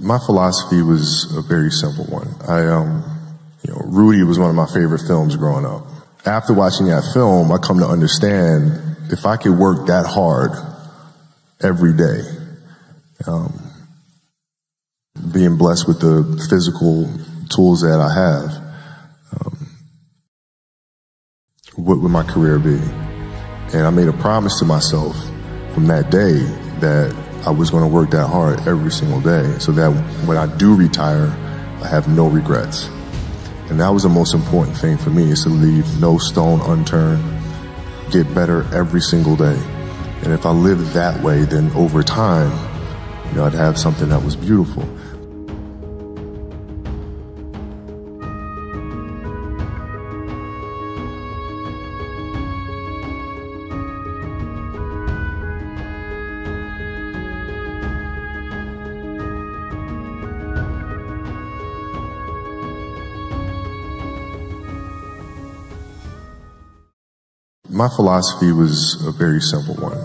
My philosophy was a very simple one. Rudy was one of my favorite films growing up. After watching that film, I come to understand if I could work that hard every day, being blessed with the physical tools that I have, what would my career be? And I made a promise to myself from that day that I was going to work that hard every single day so that when I do retire, I have no regrets. And that was the most important thing for me, is to leave no stone unturned, get better every single day. And if I lived that way, then over time, I'd have something that was beautiful. My philosophy was a very simple one.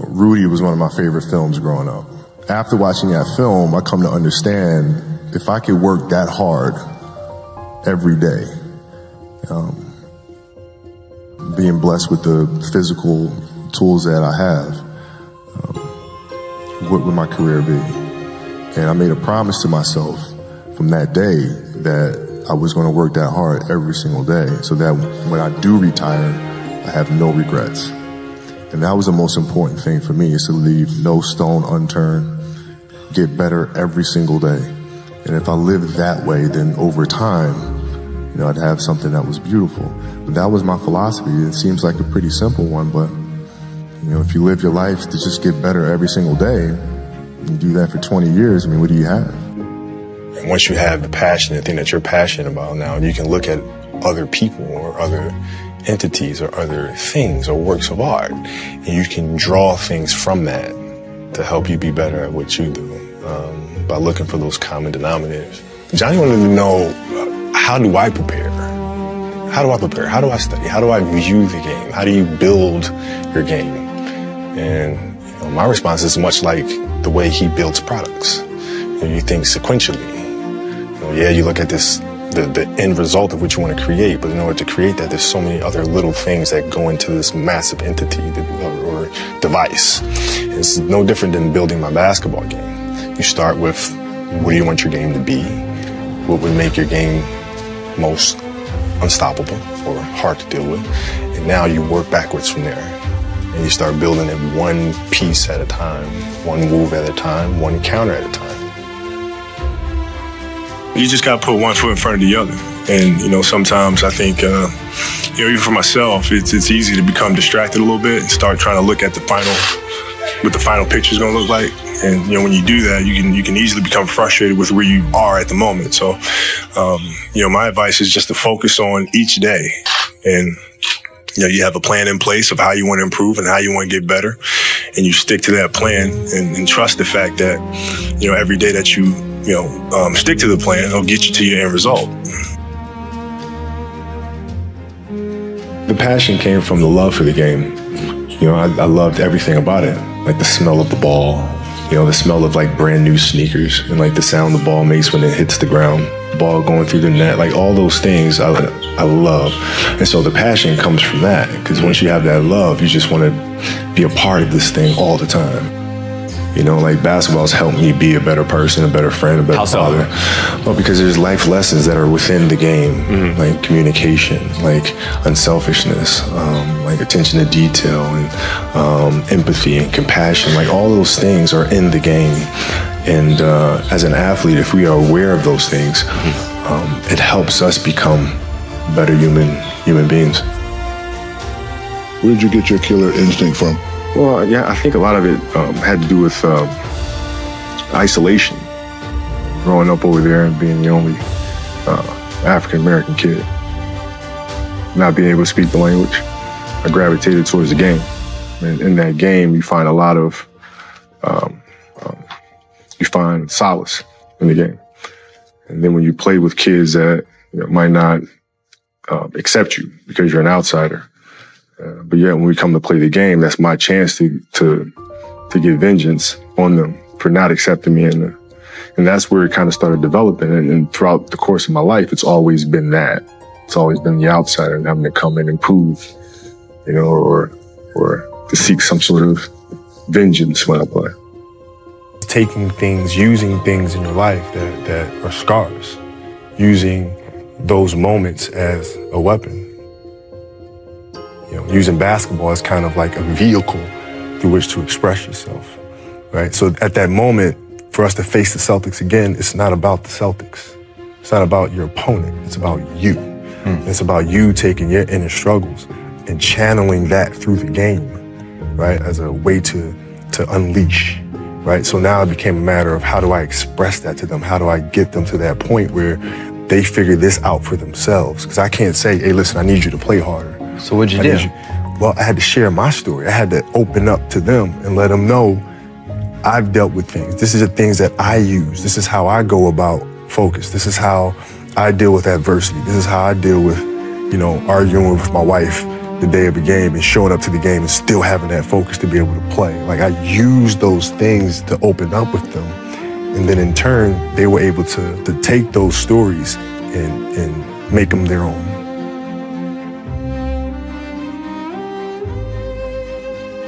Rudy was one of my favorite films growing up. After watching that film, I come to understand if I could work that hard every day, being blessed with the physical tools that I have, what would my career be? And I made a promise to myself from that day that I was going to work that hard every single day so that when I do retire, I have no regrets. And that was the most important thing for me, is to leave no stone unturned, get better every single day. And if I lived that way, then over time, I'd have something that was beautiful. But that was my philosophy. It seems like a pretty simple one, but if you live your life to just get better every single day, and do that for 20 years, what do you have? And once you have the passion, the thing that you're passionate about now, you can look at other people or other entities or other things or works of art, and you can draw things from that to help you be better at what you do, by looking for those common denominators. Johnny wanted to know, how do I prepare? How do I prepare? How do I study? How do I view the game? How do you build your game? And my response is much like the way he builds products. You think sequentially. You look at the end result of what you want to create, but in order to create that, there's so many other little things that go into this massive entity or device. It's no different than building my basketball game. You start with, what do you want your game to be? What would make your game most unstoppable or hard to deal with? And now you work backwards from there. And you start building it one piece at a time, one move at a time, one counter at a time. You just got to put one foot in front of the other. And, sometimes I think, even for myself, it's easy to become distracted a little bit and start trying to look at what the final picture is going to look like. And, when you do that, you can easily become frustrated with where you are at the moment. So, my advice is just to focus on each day. And, you have a plan in place of how you want to improve and how you want to get better. And you stick to that plan and trust the fact that, every day that you stick to the plan, it'll get you to your end result. The passion came from the love for the game. I loved everything about it, like the smell of the ball, the smell of like brand new sneakers, and like the sound the ball makes when it hits the ground, the ball going through the net, like all those things I love. And so the passion comes from that, because once you have that love, you just want to be a part of this thing all the time. Like basketball's helped me be a better person, a better friend, a better father. Well, because there's life lessons that are within the game, like communication, like unselfishness, like attention to detail, and empathy and compassion. Like all those things are in the game. And as an athlete, if we are aware of those things, it helps us become better human beings. Where did you get your killer instinct from? Well, yeah, I think a lot of it had to do with isolation. Growing up over there and being the only African-American kid. Not being able to speak the language, I gravitated towards the game. And in that game, you find a lot of, you find solace in the game. And then when you play with kids that might not accept you because you're an outsider, but yet when we come to play the game, that's my chance to get vengeance on them for not accepting me in And that's where it kind of started developing. And throughout the course of my life, it's always been that. It's always been the outsider and having to come in and prove, you know, or to seek some sort of vengeance when I play. Taking things, using things in your life that are scars, using those moments as a weapon. You know, using basketball as kind of like a vehicle through which to express yourself, right? So at that moment, for us to face the Celtics again, it's not about the Celtics. It's not about your opponent. It's about you. It's about you taking your inner struggles and channeling that through the game, right? As a way to unleash, right? So now it became a matter of how do I express that to them? How do I get them to that point where they figure this out for themselves? Because I can't say, hey, listen, I need you to play harder. So what'd you do? Well, I had to share my story. I had to open up to them and let them know I've dealt with things. This is the things that I use. This is how I go about focus. This is how I deal with adversity. This is how I deal with, you know, arguing with my wife the day of a game and showing up to the game and still having that focus to be able to play. Like, I used those things to open up with them. And then in turn, they were able to take those stories and make them their own.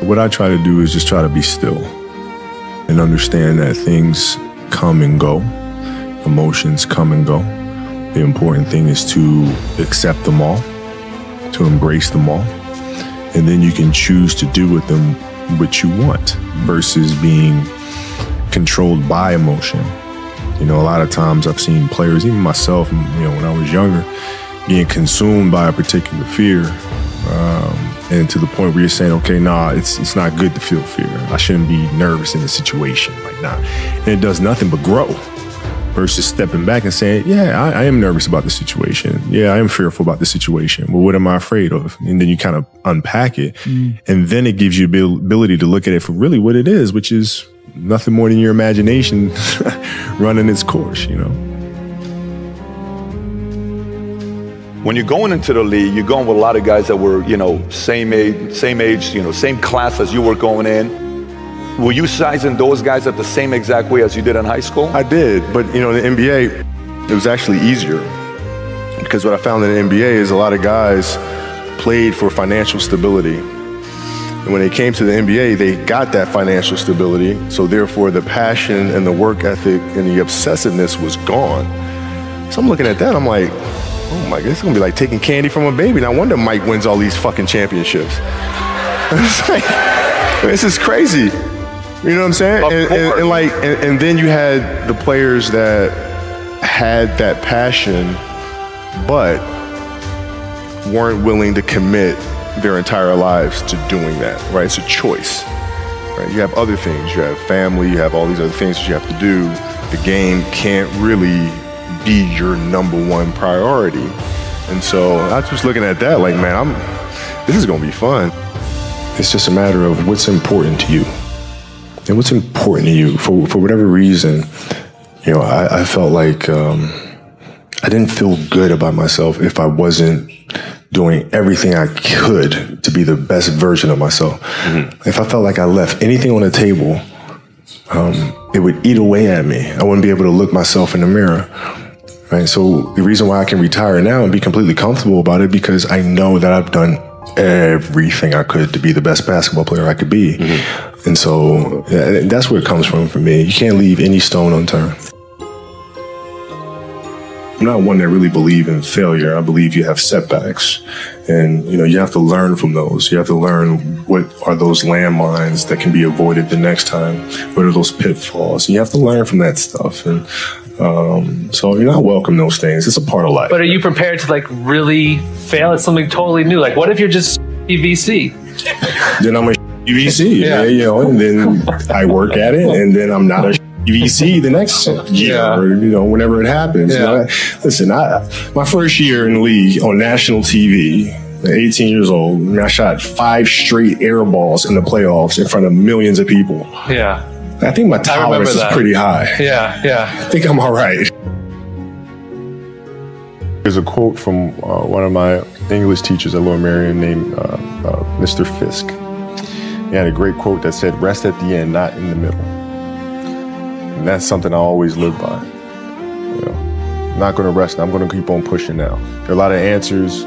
What I try to do is just try to be still and understand that things come and go, emotions come and go. The important thing is to accept them all, to embrace them all, and then you can choose to do with them what you want versus being controlled by emotion. You know, a lot of times I've seen players, even myself, you know, when I was younger, being consumed by a particular fear. And to the point where you're saying, okay, nah, it's not good to feel fear. I shouldn't be nervous in a situation, like, nah. And it does nothing but grow versus stepping back and saying, yeah, I am nervous about the situation. Yeah, I am fearful about the situation. Well, what am I afraid of? And then you kind of unpack it. And then it gives you the ability to look at it for really what it is, which is nothing more than your imagination running its course, you know? When you're going into the league, you're going with a lot of guys that were, you know, same age, you know, same class as you were going in. Were you sizing those guys up the same exact way as you did in high school? I did, but you know, in the NBA, it was actually easier because what I found in the NBA is a lot of guys played for financial stability. And when they came to the NBA, they got that financial stability. So therefore, the passion and the work ethic and the obsessiveness was gone. So I'm looking at that, I'm like, oh my God, it's gonna be like taking candy from a baby. No wonder Mike wins all these fucking championships. It's like, this is crazy. You know what I'm saying? And then you had the players that had that passion, but weren't willing to commit their entire lives to doing that, right? It's a choice, right? You have other things, you have family, you have all these other things that you have to do. The game can't really be your #1 priority. And so I was just looking at that like, man, this is gonna be fun. It's just a matter of what's important to you. And what's important to you, for whatever reason, you know, I felt like I didn't feel good about myself if I wasn't doing everything I could to be the best version of myself. If I felt like I left anything on the table, it would eat away at me. I wouldn't be able to look myself in the mirror. Right? So the reason why I can retire now and be completely comfortable about it, because I know that I've done everything I could to be the best basketball player I could be. And so that's where it comes from for me. You can't leave any stone unturned. I'm not one that really believe in failure. I believe you have setbacks, and you know, you have to learn from those. You have to learn what are those landmines that can be avoided the next time. What are those pitfalls? And you have to learn from that stuff. And so, you know, I welcome those things. It's a part of life. But are you prepared to like really fail at something totally new? Like, what if you're just VC? Then I'm a VC, yeah. You know, and then I work at it, and then I'm not a VC the next year, or, you know, whenever it happens. You know, listen, my first year in the league on national TV, at 18 years old, I shot 5 straight air balls in the playoffs in front of millions of people. Yeah. I think my tolerance is pretty high. I think I'm all right. There's a quote from one of my English teachers at Lower Merion named Mr. Fisk. He had a great quote that said, "Rest at the end, not in the middle." And that's something I always live by. You know, I'm not going to rest. I'm going to keep on pushing now. There are a lot of answers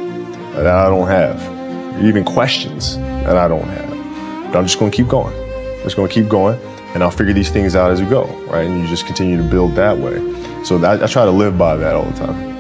that I don't have, even questions that I don't have. But I'm just going to keep going. I'm just going to keep going, and I'll figure these things out as we go, right? And you just continue to build that way. So I try to live by that all the time.